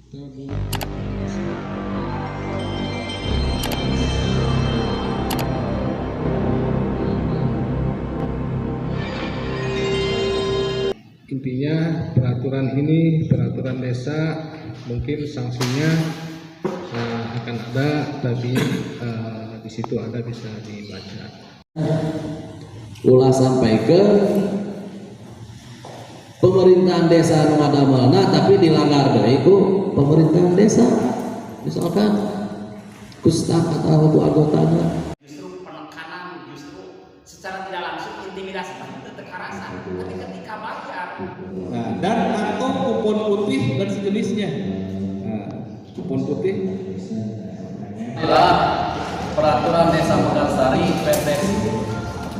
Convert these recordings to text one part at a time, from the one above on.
Intinya peraturan ini, peraturan desa, mungkin sanksinya akan ada, tapi di situ ada bisa dibaca. Ulah sampai ke pemerintahan desa nu ngadamelna tapi dilanggar deui ku pemerintahan desa, misalkan Gustaf atau anggotanya. Justru penekanan, justru secara tidak langsung intimidasi itu kekerasan ketika bayar. Nah, dan atau kupon putih dan sejenisnya. Kupon putih Adalah peraturan Desa Mekarsari Perdes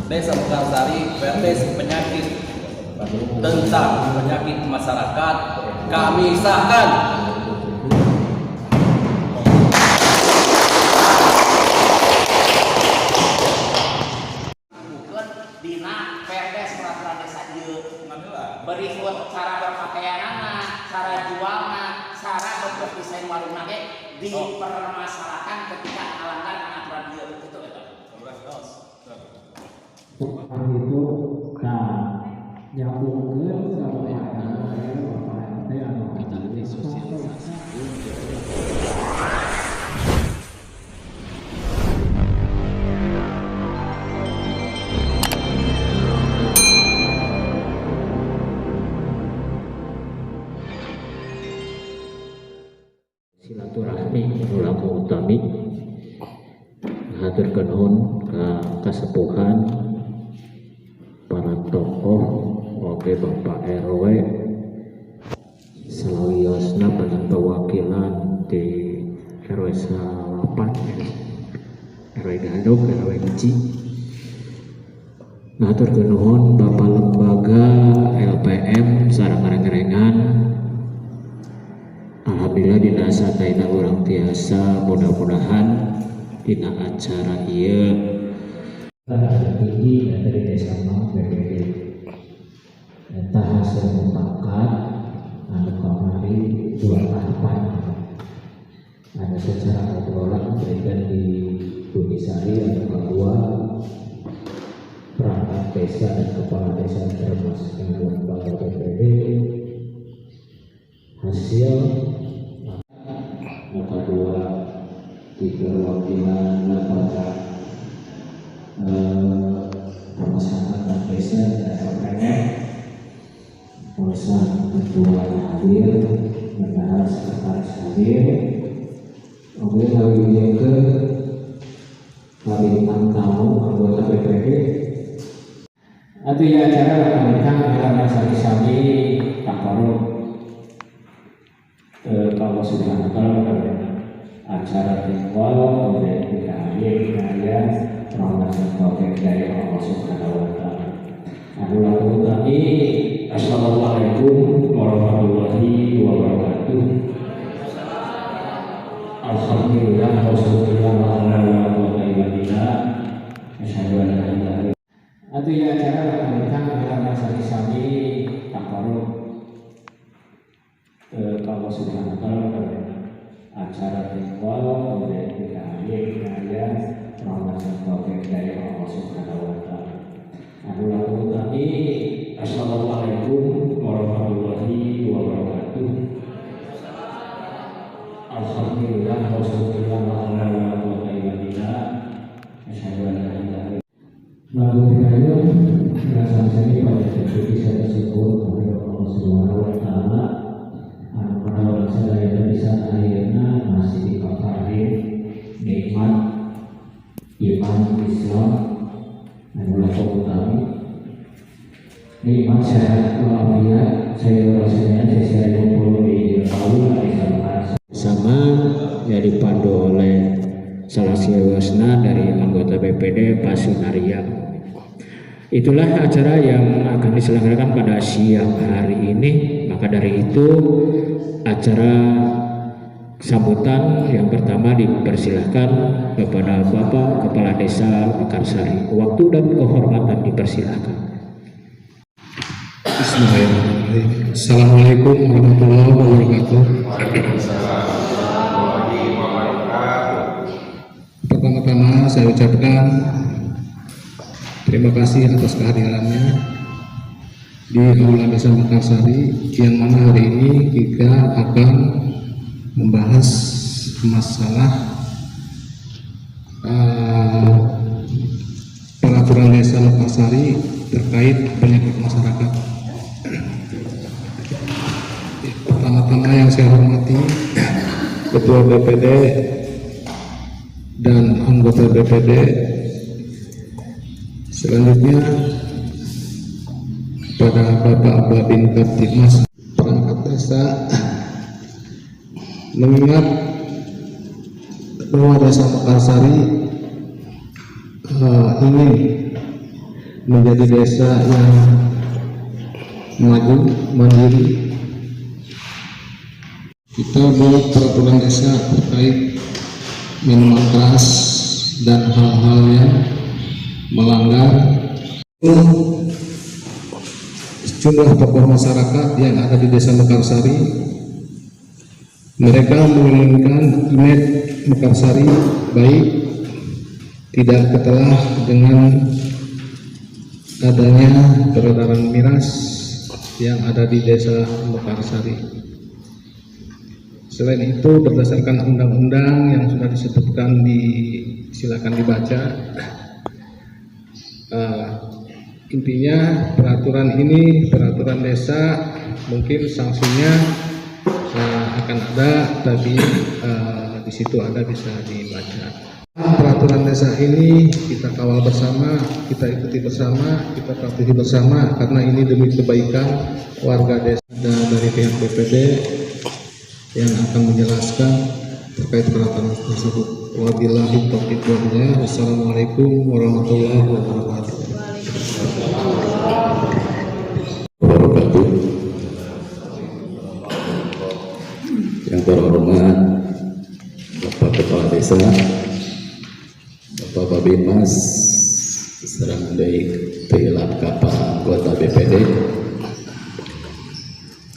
Desa Mekarsari Perdes penyakit tentang penyakit masyarakat kami sahkan. Dina Perdes peraturan desa ieu berikut cara berpakaianana, cara jualna, cara berdesain warungna ge dipermasalahkan ketika melanggar aturan ieu gitu. Itu nah nyambungkeun sama Bapak teh anu sosialisasi. Silaturahmi anu utami haturkeun nuhun ka kasepuhan para tokoh oge Bapak RW salawiosna badan perwakilan di RW 8 RW Gadog RW Hiji. Haturkeun nuhun Bapak lembaga LPM sareng ngareng-ngarengan. Alhamdulillah dina sataina urang tiasa, mudah-mudahan dina acara ieu Ada tinggi dari desa BPD. Eta hasil mufakat anu kamari 2 tahapan. Ada secara obrolan berikan di Bunisari yang kedua perangkat desa dan kepala desa termasuk lembaga BPD. Hasil yang kedua di perwakilan lembaga permasalahan desa dan LPM. Urusan ketua hadir, bendahara sekretaris hadir. Kemudian kami ke bintang tamu anggota BPD. Artinya acara rekan-rekan dalam sami-sami kaparut Allah Subhanahu wa taala acara ritual kemudian kita hadir rahmat dan taufik dari Allah Subhanahu wa taala. Anulah kami assalamualaikum warahmatullahi wabarakatuh. Alhamdulillah wassalatu ala rasulillah. Asyhadu an la ilaha illallah. Artinya acara rekan-rekan dalam sami-sami kaparut Allah Subhanahu wa taala acara ritual kemudian kita hadir rahmat dan taufik dari Allah Subhanahu wa taala. Anulah kami assalamualaikum warahmatullahi wabarakatuh. Alhamdulillah wassalatu ala rasulillah. Asyhadu an la ilaha illallah. Melalui ayat rasa seni pada titik saya tersebut oleh Allah Subhanahu wa taala. Pada saya bisa akhirnya masih dikatakan nikmat iman Islam adalah utama. Nikmat sehat walafiat saya rasanya saya kumpul di tahun sama yang dipandu oleh salah siwasna dari anggota BPD Pak Sunaria. Itulah acara yang akan diselenggarakan pada siang hari ini. Maka dari itu acara sambutan yang pertama dipersilahkan kepada Bapak Kepala Desa Mekarsari. Waktu dan kehormatan dipersilahkan. Bismillahirrahmanirrahim. Assalamualaikum warahmatullahi wabarakatuh. Pertama-tama saya ucapkan terima kasih atas kehadirannya di Aula Desa Mekarsari, yang mana hari ini kita akan membahas masalah peraturan Desa Mekarsari terkait penyakit masyarakat. Pertama-tama yang saya hormati Ketua BPD dan anggota BPD. Selanjutnya pada Bapak Babin Kaptipmas perangkat desa, mengingat bahwa Desa Mekarsari ingin menjadi desa yang maju, mandiri. Kita buat peraturan desa terkait minuman keras dan hal-hal yang melanggar. Sejumlah tokoh masyarakat yang ada di Desa Mekarsari, mereka menginginkan image Mekarsari baik, tidak ketelah dengan adanya peredaran miras yang ada di Desa Mekarsari. Selain itu, berdasarkan undang-undang yang sudah disebutkan silakan dibaca. Intinya peraturan ini, peraturan desa, mungkin sanksinya akan ada, tapi di situ ada, bisa dibaca. Peraturan desa ini kita kawal bersama, kita ikuti bersama, kita patuhi bersama, karena ini demi kebaikan warga desa. Dan dari pihak BPD yang akan menjelaskan terkait peraturan tersebut. Wabillahi taufiq wal hidayah. Wassalamualaikum warahmatullahi wabarakatuh. Yang terhormat Bapak Kepala Desa, Bapak Babinmas, serang baik pihak kepala anggota BPD,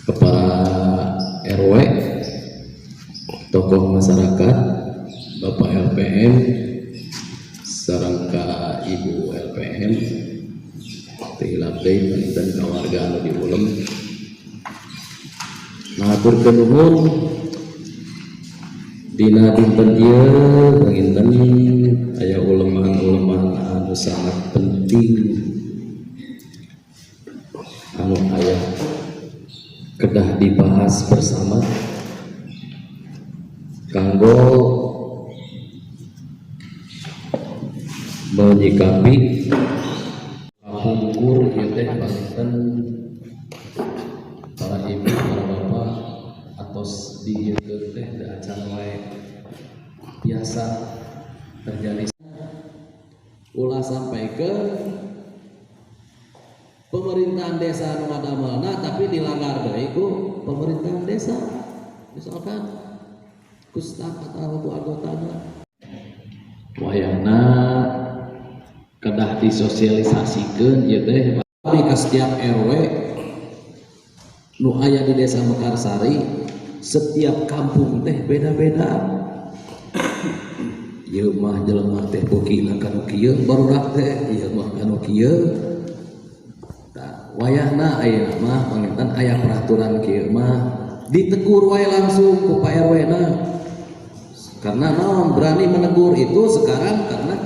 kepala RW, tokoh masyarakat, Bapak LPM, sarangka Ibu LPM, pihak baik dan keluarga anu diulem. Ngaturkeun nuhun dina dinten ieu dinten aya uleman-uleman anu sangat penting anu aya kedah dibahas bersama kanggo menyikapi pungkur ieu teh bangten para ibu, para bapak, atau di YouTube teh da acan wae biasa terjadi. Ulah sampaikan pemerintahan desa nu ngadamelna tapi dilanggar deui ku pemerintahan desa. Misalkan ku staf atau ku anggotana wayahna kedah disosialisasikeun ieu teh ka setiap RW nu aya di Desa Mekarsari. Setiap kampung teh beda-beda. Ieu mah jelema teh bogina kanu kieu, barudak teh ieu mah kanu kieu. Tah wayahna ayeuna mah panginten aya peraturan kieu mah ditegur wae langsung ku Pak RW-na. Karena naon berani menegur itu sekarang karena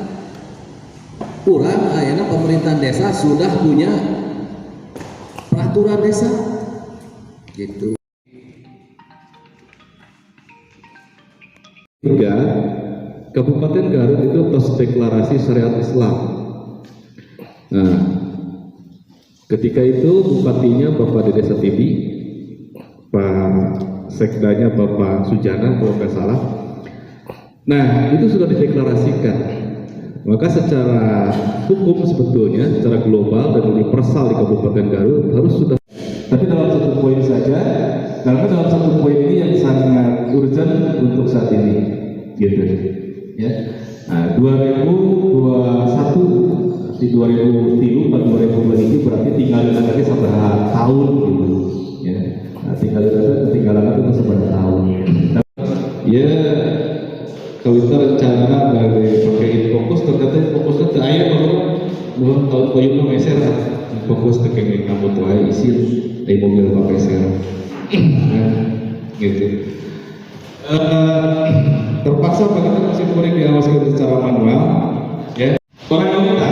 urang ayeuna pemerintahan desa sudah punya peraturan desa. Gitu. 3. Kabupaten Garut itu tos deklarasi syariat Islam. Nah, ketika itu bupatinya Bapak Dede Satibi, Pak Sekdanya Bapak Sujana kalau nggak salah. Nah, itu sudah dideklarasikan. Maka secara hukum sebetulnya, secara global dan universal di Kabupaten Garut harus sudah. Tapi dalam satu poin saja, karena dalam satu poin ini yang sangat urgent untuk saat ini, gitu ya. Nah, 2021 di 2003 pada 2020 ini berarti tinggal lagi seberapa tahun gitu ya. Nah, tinggal lagi itu seberapa tahun. Ya, kawita rencana dari pakai fokus ternyata fokusnya ke ayah bahwa belum tahun koyun meser fokus ke kenging kamu tuh ayah isi di mobil pakai ser gitu. Terpaksa kita masih boleh diawasi secara manual ya. Orang kita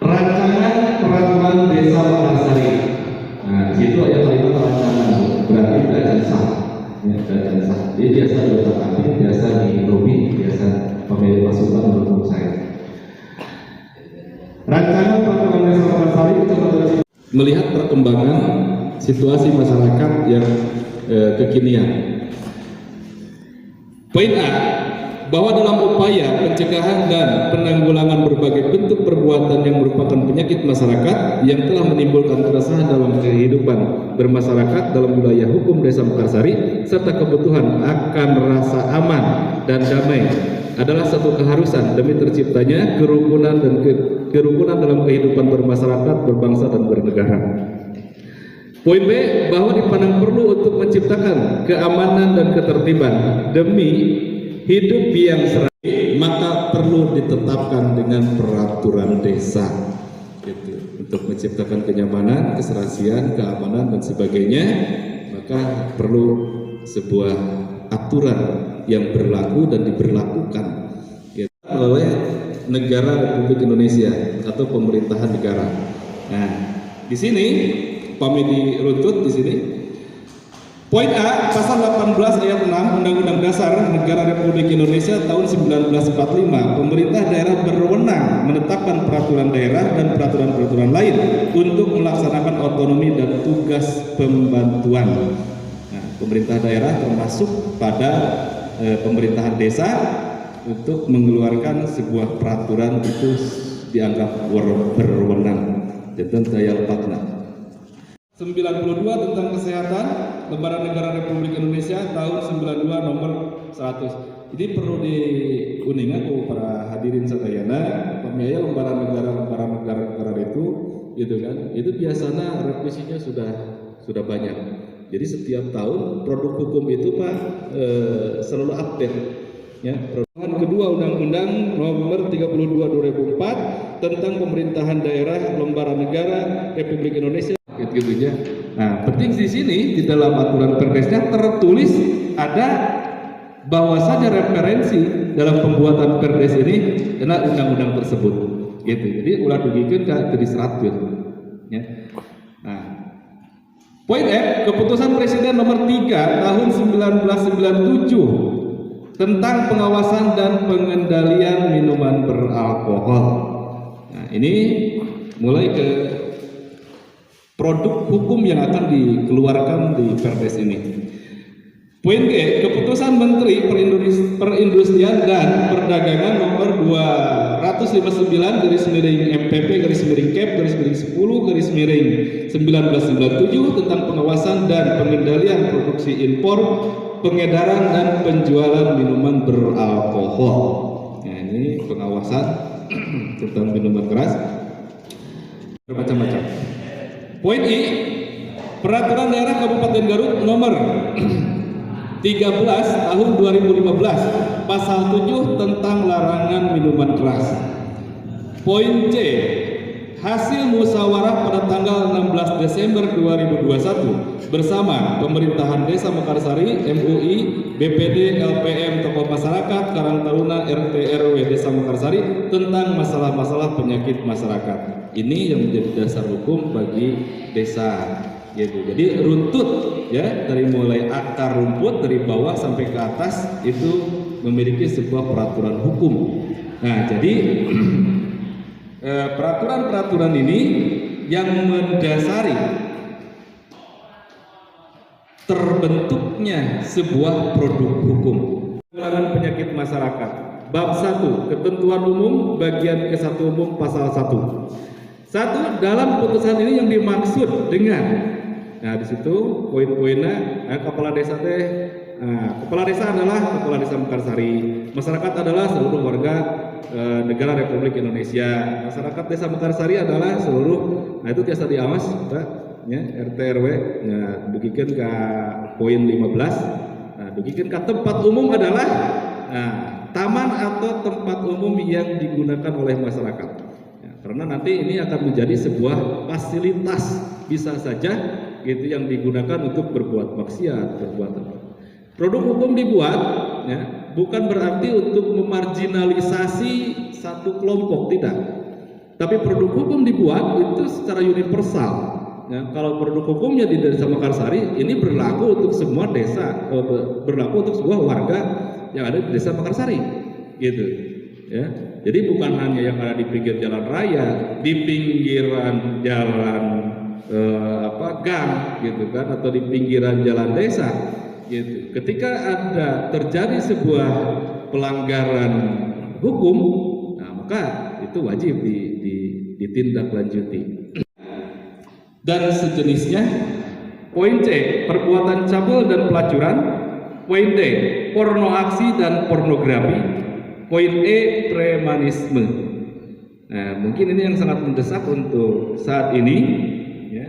rancangan peraturan desa Mekarsari. Nah, di situ ada kalimat rancangan, berarti tidak ada sah. Ya, tidak sah. Dia biasa diutak-atik, biasa di lobby, biasa pemilik masukan menurut saya. Rancangan peraturan desa Mekarsari itu melihat perkembangan situasi masyarakat yang kekinian. Poin A, bahwa dalam upaya pencegahan dan penanggulangan berbagai bentuk perbuatan yang merupakan penyakit masyarakat yang telah menimbulkan keresahan dalam kehidupan bermasyarakat dalam wilayah hukum Desa Mekarsari serta kebutuhan akan rasa aman dan damai adalah satu keharusan demi terciptanya kerukunan dan kerukunan dalam kehidupan bermasyarakat, berbangsa dan bernegara. Poin B, bahwa dipandang perlu untuk menciptakan keamanan dan ketertiban demi hidup yang serai, maka perlu ditetapkan dengan peraturan desa gitu. Untuk menciptakan kenyamanan, keserasian, keamanan dan sebagainya, maka perlu sebuah aturan yang berlaku dan diberlakukan gitu, oleh negara Republik Indonesia atau pemerintahan negara. Nah, di sini kami diruntut di sini. Poin A, pasal 18 ayat 6 Undang-Undang Dasar Negara Republik Indonesia tahun 1945, pemerintah daerah berwenang menetapkan peraturan daerah dan peraturan-peraturan lain untuk melaksanakan otonomi dan tugas pembantuan. Nah, pemerintah daerah termasuk pada pemerintahan desa untuk mengeluarkan sebuah peraturan itu dianggap berwenang. Tentang daya lepatna. 92 tentang kesehatan Lembaran Negara Republik Indonesia tahun 92 nomor 100. Jadi perlu diuningan para hadirin sadayana, pembiaya lembaran negara itu gitu kan. Itu biasanya revisinya sudah banyak. Jadi setiap tahun produk hukum itu Pak selalu update ya. Perubahan kedua Undang-Undang nomor 32 2004 tentang pemerintahan daerah lembaran negara Republik Indonesia gitu-gitu ya. Nah, penting di sini di dalam aturan perdesnya tertulis ada bahwa saja referensi dalam pembuatan perdes ini adalah undang-undang tersebut. Gitu. Jadi ulah dugikeun ka teu diseratkeun. Ya. Nah, poin F, keputusan Presiden nomor 3 tahun 1997 tentang pengawasan dan pengendalian minuman beralkohol. Nah, ini mulai ke produk hukum yang akan dikeluarkan di Perdes ini. Poin G, keputusan Menteri Perindustrian dan Perdagangan nomor 259 /MPP/Kep/10/1997 tentang pengawasan dan pengendalian produksi impor, pengedaran dan penjualan minuman beralkohol. Nah, ini pengawasan tentang minuman keras bermacam-macam. Poin I, Peraturan Daerah Kabupaten Garut nomor 13 tahun 2015 pasal 7 tentang larangan minuman keras. Poin C, hasil musyawarah pada tanggal 16 Desember 2021 bersama Pemerintahan Desa Mekarsari, MUI, BPD, LPM, tokoh masyarakat, Karang Taruna, RT RW Desa Mekarsari tentang masalah-masalah penyakit masyarakat. Ini yang menjadi dasar hukum bagi desa. Gitu. Jadi runtut ya, dari mulai akar rumput dari bawah sampai ke atas itu memiliki sebuah peraturan hukum. Nah, jadi peraturan-peraturan ini yang mendasari terbentuknya sebuah produk hukum. Penanggulangan penyakit masyarakat. Bab 1, ketentuan umum bagian ke-1 umum pasal 1. 1, dalam putusan ini yang dimaksud dengan, nah di situ poin-poinnya, kepala desa kepala desa adalah kepala desa Mekarsari, masyarakat adalah seluruh warga negara Republik Indonesia, masyarakat desa Mekarsari adalah seluruh, nah itu biasa diawas, Pak, ya, RT RW, nah dugikeun ka poin 15, nah dugikeun ka tempat umum adalah taman atau tempat umum yang digunakan oleh masyarakat. Ya, karena nanti ini akan menjadi sebuah fasilitas bisa saja gitu yang digunakan untuk berbuat maksiat, berbuat apa. Produk hukum dibuat ya, bukan berarti untuk memarginalisasi satu kelompok, tidak. Tapi produk hukum dibuat itu secara universal. Ya, kalau produk hukumnya di Desa Mekarsari ini berlaku untuk semua desa, berlaku untuk semua warga yang ada di Desa Mekarsari, gitu. Ya, jadi bukan hanya yang ada di pinggir jalan raya, di pinggiran jalan gang, gitu kan, atau di pinggiran jalan desa, gitu. Ketika ada terjadi sebuah pelanggaran hukum, nah maka itu wajib ditindaklanjuti. Dan sejenisnya. Poin C, perbuatan cabul dan pelacuran. Poin D, porno aksi dan pornografi. Poin E, premanisme. Nah, mungkin ini yang sangat mendesak untuk saat ini ya.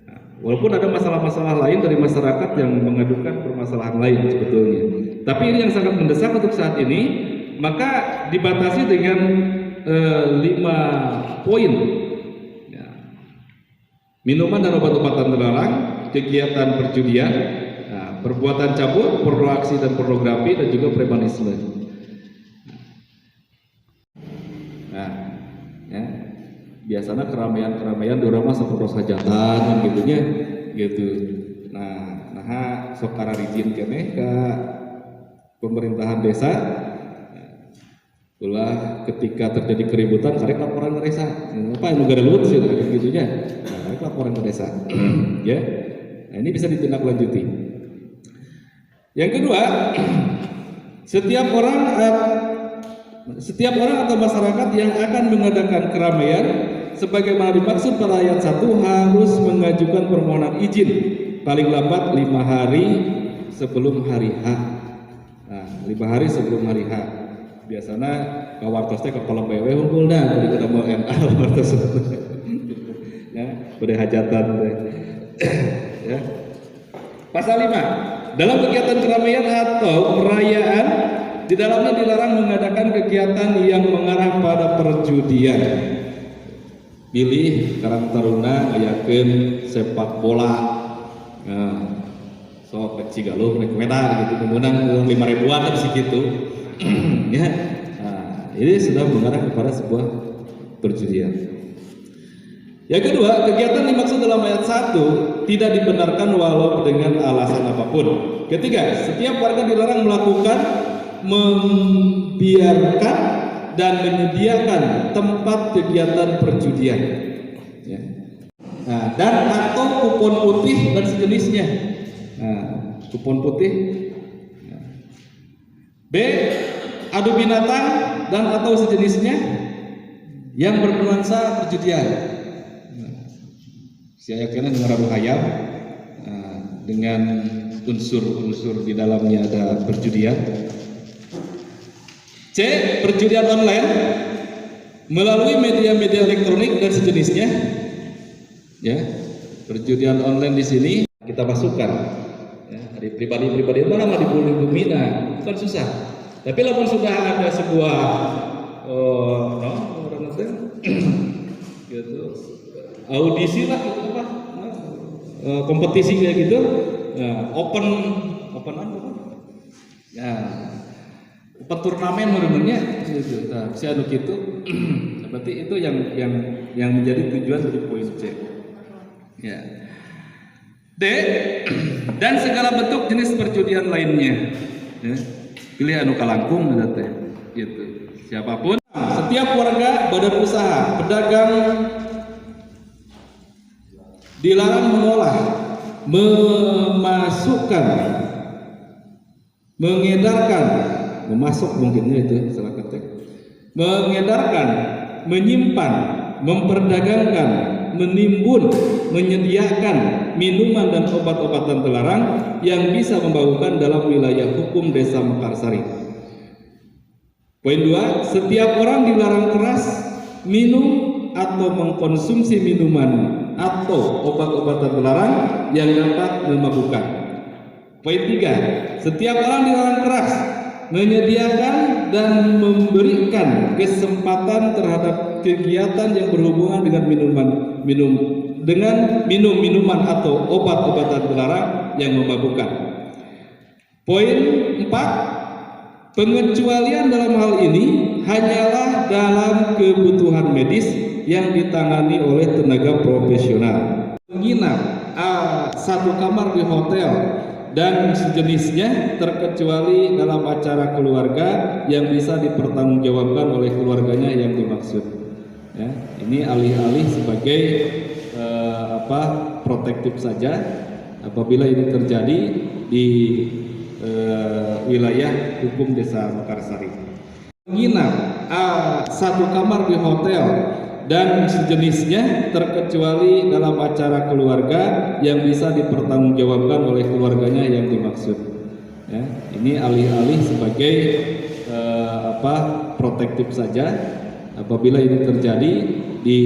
Nah, walaupun ada masalah-masalah lain dari masyarakat yang mengadukan permasalahan lain sebetulnya, tapi ini yang sangat mendesak untuk saat ini, maka dibatasi dengan 5 poin. Minuman dan obat-obatan terlarang, kegiatan perjudian, perbuatan cabul, porno aksi dan pornografi, dan juga premanisme. Nah, ya, biasanya keramaian dorong mah sapertos hajatan gitunya, gitu. Nah, sok kararijin keneh ka pemerintahan desa. Ulah ketika terjadi keributan karek laporan ke desa. Apa yang negara luwet sih gitunya. Nah, karek laporan ke desa. Ya. Nah, ini bisa ditindaklanjuti. Yang kedua, setiap orang atau masyarakat yang akan mengadakan keramaian sebagaimana dimaksud pada ayat 1 harus mengajukan permohonan izin paling lambat 5 hari sebelum hari H. Nah, 5 hari sebelum hari H. Biasanya kawartos teh kepala BW unggulna beli kita mau NA kawartos. Ya, pada hajatan teh. Ya. Pasal 5. Dalam kegiatan keramaian atau perayaan di dalamnya dilarang mengadakan kegiatan yang mengarah pada perjudian. Pilih Karang Taruna ngayakeun sepak bola. Nah, sok Cigaluh rek medal gitu kemudian 5.000-an segitu. Ya, nah, ini sudah mengarah kepada sebuah perjudian. Yang kedua, kegiatan dimaksud dalam ayat 1 tidak dibenarkan walau dengan alasan apapun. Ketiga, setiap warga dilarang melakukan, membiarkan, dan menyediakan tempat kegiatan perjudian. Ya. Nah, dan atau kupon putih dan sejenisnya. Nah, kupon putih. B, adu binatang dan atau sejenisnya yang bernuansa perjudian. Saya kira dengan adu hayam dengan unsur-unsur di dalamnya ada perjudian. C, perjudian online melalui media-media elektronik dan sejenisnya. Ya, perjudian online di sini kita masukkan. Di pribadi-pribadi mana mah dibully nah kan susah. Tapi lamun sudah ada sebuah gitu audisi lah gitu apa kompetisi kayak gitu open ya open turnamen menurutnya gitu. Nah, si anu gitu berarti itu yang menjadi tujuan dari poin C. Ya. D, dan segala bentuk jenis perjudian lainnya. Ya. Pilih anu kalangkung teh gitu. Siapapun, setiap warga, badan usaha, pedagang dilarang mengolah, memasukkan, mengedarkan, memasuk mungkinnya itu salah ketik. Mengedarkan, menyimpan, memperdagangkan, menimbun, menyediakan minuman dan obat-obatan terlarang yang bisa membahayakan dalam wilayah hukum Desa Mekarsari. Poin 2, setiap orang dilarang keras minum atau mengkonsumsi minuman atau obat-obatan terlarang yang dapat memabukkan. Poin 3, setiap orang dilarang keras menyediakan dan memberikan kesempatan terhadap kegiatan yang berhubungan dengan minuman atau obat-obatan terlarang yang memabukkan. Poin 4, pengecualian dalam hal ini hanyalah dalam kebutuhan medis yang ditangani oleh tenaga profesional. Menginap satu kamar di hotel dan sejenisnya terkecuali dalam acara keluarga yang bisa dipertanggungjawabkan oleh keluarganya yang dimaksud. Ya, ini alih-alih sebagai protektif saja apabila ini terjadi di wilayah hukum Desa Mekarsari. Menginap satu kamar di hotel dan sejenisnya terkecuali dalam acara keluarga yang bisa dipertanggungjawabkan oleh keluarganya yang dimaksud. Ya, ini alih-alih sebagai protektif saja apabila ini terjadi di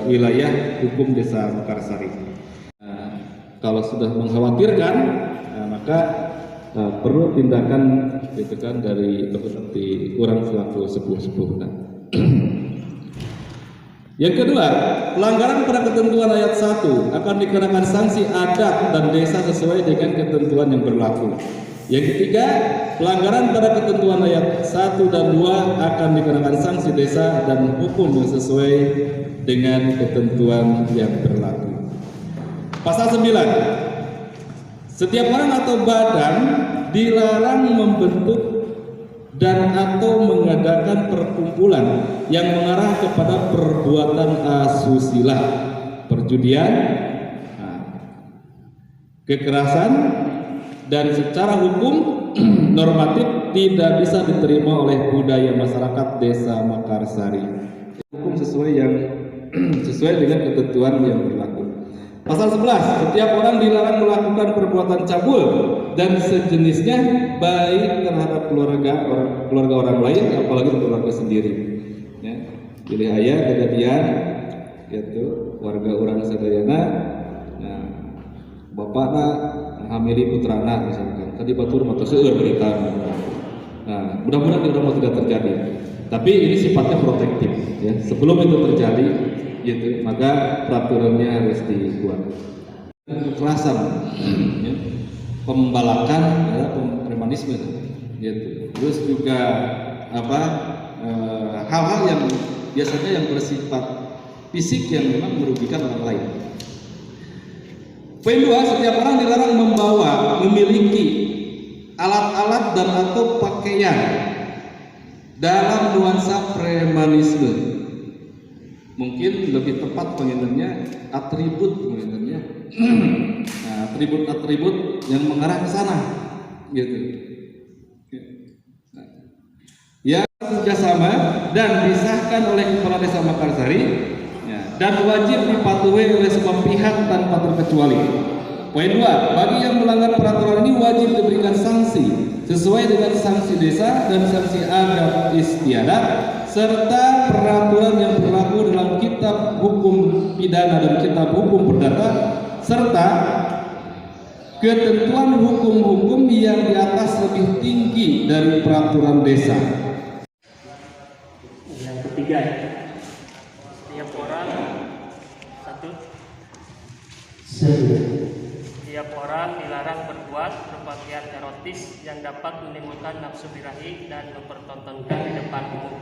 wilayah hukum Desa Mekarsari. Kalau sudah mengkhawatirkan, maka perlu tindakan gitu kan dari seperti orang selaku sepuh-sepuh. Yang kedua, pelanggaran pada ketentuan ayat 1 akan dikenakan sanksi adat dan desa sesuai dengan ketentuan yang berlaku. Yang ketiga, pelanggaran pada ketentuan ayat 1 dan 2 akan dikenakan sanksi desa dan hukum yang sesuai dengan ketentuan yang berlaku. Pasal 9. Setiap orang atau badan dilarang membentuk dan atau mengadakan perkumpulan yang mengarah kepada perbuatan asusila, perjudian, kekerasan, dan secara hukum normatif tidak bisa diterima oleh budaya masyarakat Desa Mekarsari. Hukum sesuai dengan ketentuan yang berlaku. Pasal 11, setiap orang dilarang melakukan perbuatan cabul dan sejenisnya baik terhadap keluarga orang lain apalagi keluarga sendiri. Ya, pilih ayat kejadian yaitu warga orang sadayana, nah, bapakna hamili putrana misalkan, tadi batur mata seueur berita. Nah, mudah-mudahan di rumah tidak terjadi. Tapi ini sifatnya protektif. Ya, sebelum itu terjadi, gitu, maka peraturannya harus dibuat. Kekerasan, ya, pembalakan, ya, premanisme, gitu. Terus juga hal-hal yang biasanya yang bersifat fisik yang memang merugikan orang lain. Poin 2, setiap orang dilarang membawa, memiliki alat-alat dan atau pakaian dalam nuansa premanisme. Mungkin lebih tepat penginginannya atribut penginginannya, atribut-atribut yang mengarah ke sana, gitu. Ya, kerjasama dan disahkan oleh Kepala Desa Mekarsari, ya, dan wajib dipatuhi oleh semua pihak tanpa terkecuali. Poin 2, bagi yang melanggar peraturan ini wajib diberikan sanksi sesuai dengan sanksi desa dan sanksi adat istiadat serta peraturan yang berlaku dalam kitab hukum pidana dan kitab hukum perdata serta ketentuan hukum-hukum yang di atas lebih tinggi dari peraturan desa. Yang ketiga, setiap orang setiap orang dilarang berbuat berpakaian erotis yang dapat menimbulkan nafsu birahi dan mempertontonkan di depan umum.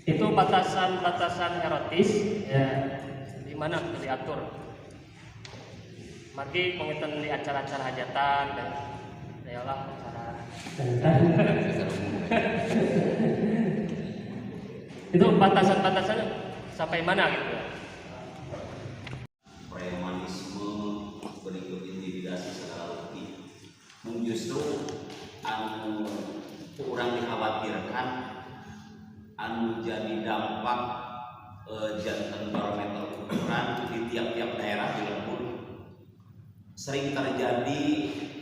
Itu batasan-batasan erotis, ya, di mana diatur. Mari pengitan di acara-acara hajatan dan yalah acara. Itu batasan-batasannya sampai mana gitu? Premanisme berikut intimidasi secara lebih. Justru anu kurang dikhawatirkan anu jadi dampak jantan barometer ukuran di tiap-tiap daerah di lembur sering terjadi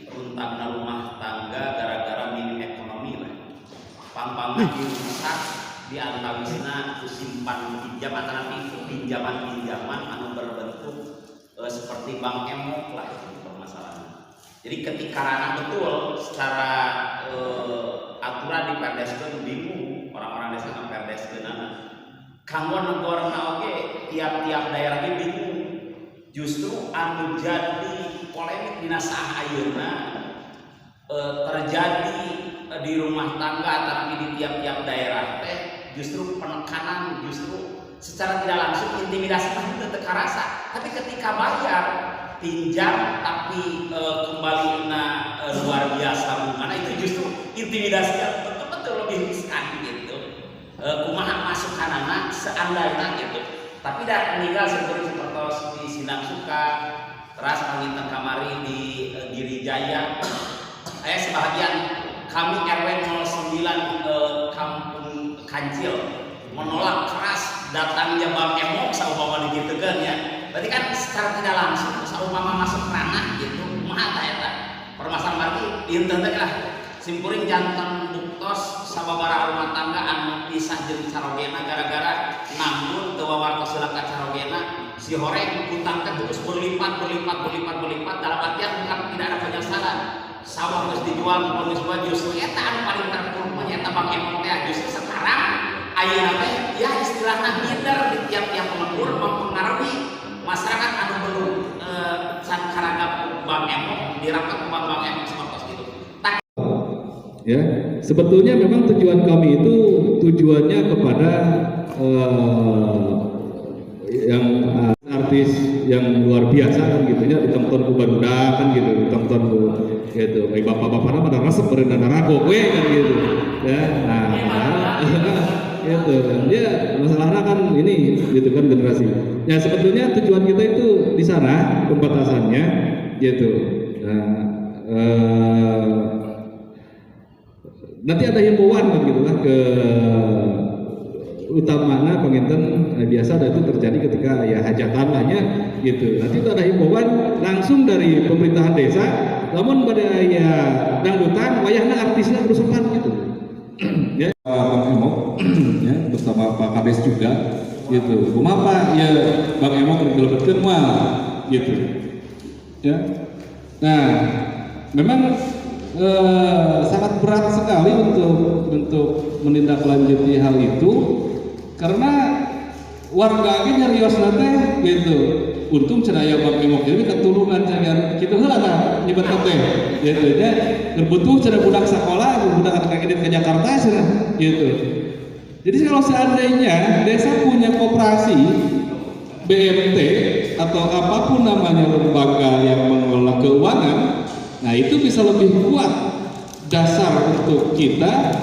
runtangna rumah tangga gara-gara minim ekonomi lah. Pampangan rusak di antawisna simpan pinjam atau pinjaman anu berbentuk seperti bank emok lah itu permasalahan. Jadi ketika ranah betul secara aturan diperdeskeun bingung orang-orang desa ngaperdeskeun kanggo negorna oge tiap-tiap daerah ge bingung. Justru anu jadi polemik dina saha ayeuna terjadi di rumah tangga tapi di tiap-tiap daerah teh justru penekanan, justru secara tidak langsung intimidasi itu teu karasa. Tapi ketika bayar pinjam tapi kembali luar biasa bungana itu justru intimidasinya betul-betul lebih riskan gitu. Kumaha masukanana seandainya gitu. Tapi dah meninggal seperti di Sindang Suka, terus panginten kamari di Girijaya. Sebahagian kami RW 09 Kampung Kancil menolak keras datangnya Bang Emok saumpama digitukeun ya. Berarti kan secara tidak langsung saumpama masuk ranah gitu. Kumaha eta? Permasalahan berarti inten teh lah simpuring janten buktos sababaraha rumah tangga anu pisah jeung carogena gara-gara namun teu wawartos heula ka carogena si horeng hutang teh terus berlipat dalam artian bukan tidak ada penyesalan. Sawah geus dijual mun geus justru eta anu paling terpuruk nya eta Bang Emok teh justru sekarang ayeuna teh ya istilahna minder di tiap-tiap lembur mempengaruhi masyarakat anu belum can karagap Bang Emok dirapat ku Bang Emok seperti gitu. Ya, sebetulnya memang tujuan kami itu tujuannya kepada yang artis yang luar biasa kan gitu ya, ditonton ku barudak kan gitu, ditonton ku gitu. Kayak bapak-bapakna pada resep berenang rago we kan gitu. Ya, nah itu kan dia masalahnya kan ini gitu kan generasi. Ya sebetulnya tujuan kita itu di sana pembatasannya gitu. Nah, nanti ada himbauan kan gitu kan ke utamanya penginten biasa ada itu terjadi ketika ya hajatan lahnya gitu. Nanti itu ada himbauan langsung dari pemerintahan desa, namun pada ya dangdutan wayahna artisnya berusukan gitu. Ya Bang Emok ya bersama Pak Kades juga gitu. Kumaha ya Bang Emok ngelebetkeun mah gitu. Ya. Nah, memang sangat berat sekali untuk menindaklanjuti hal itu karena warga ge nyarios teh gitu. Untung cenah aya Bang Emok jadi ketulungan cenah kitu heula tah nyebet teh gitu nya berbutuh cenah budak sekolah budak anak ke Jakarta cenah gitu. Jadi kalau seandainya desa punya koperasi BMT atau apapun namanya lembaga yang mengelola keuangan, nah itu bisa lebih kuat dasar untuk kita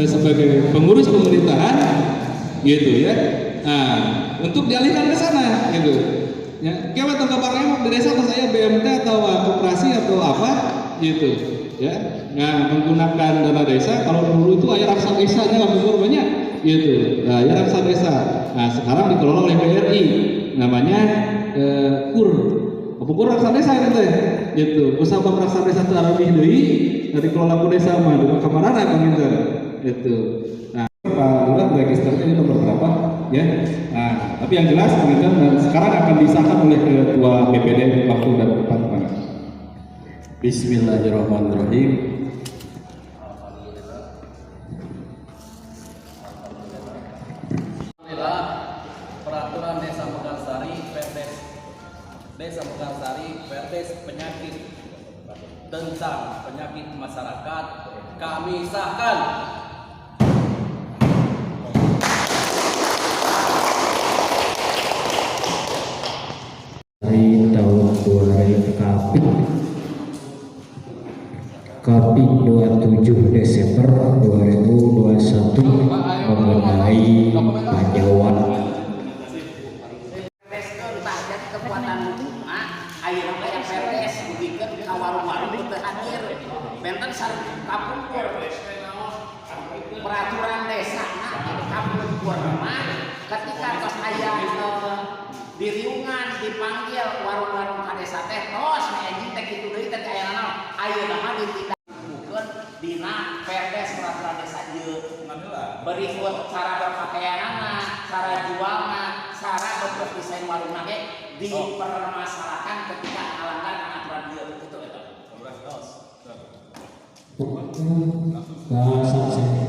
sebagai pengurus pemerintahan gitu ya. Nah, untuk dialihkan ke sana gitu. Ya, kayak waktu Bang Emok di desa atau saya BMT atau koperasi atau apa gitu ya. Nah, menggunakan dana desa kalau dulu itu aya raksa desanya lah banyak gitu. Nah, ya raksa desa. Nah, sekarang dikelola oleh BRI namanya KUR. Kur raksa desa itu gitu. Usaha bang raksa desa itu lebih deui dari kelola ku desa mah di kamarana penginten gitu. Nah, Pak Lurah registernya ini nomor berapa ya? Nah, tapi yang jelas penginten sekarang akan disahkan oleh Ketua BPD waktu dan tempat mana? Bismillahirrahmanirrahim. Peraturan Desa Mekarsari Desa Mekarsari Perdes penyakit tentang penyakit masyarakat kami sahkan. Dari tahun 2000 Kaping 27 Desember 2021 mengenai panjauan kekuatan bunga ayeuna teh PRS dibikeun ka warung-warung teu hadir benten sareng kapungkur peraturan desana jadi kapungkur mah ketika tos aya di riungan dipanggil warung-warung ka desa teh tos anjing teh kitu deui teh aya naon ayeuna mah ditindakkeun dina PRS peraturan desa ieu berikut cara berpakaianana, cara jualna, cara berdesain warungna ge dipermasalahkan ketika ngalanggar aturan ieu gitu eta. bahasa saya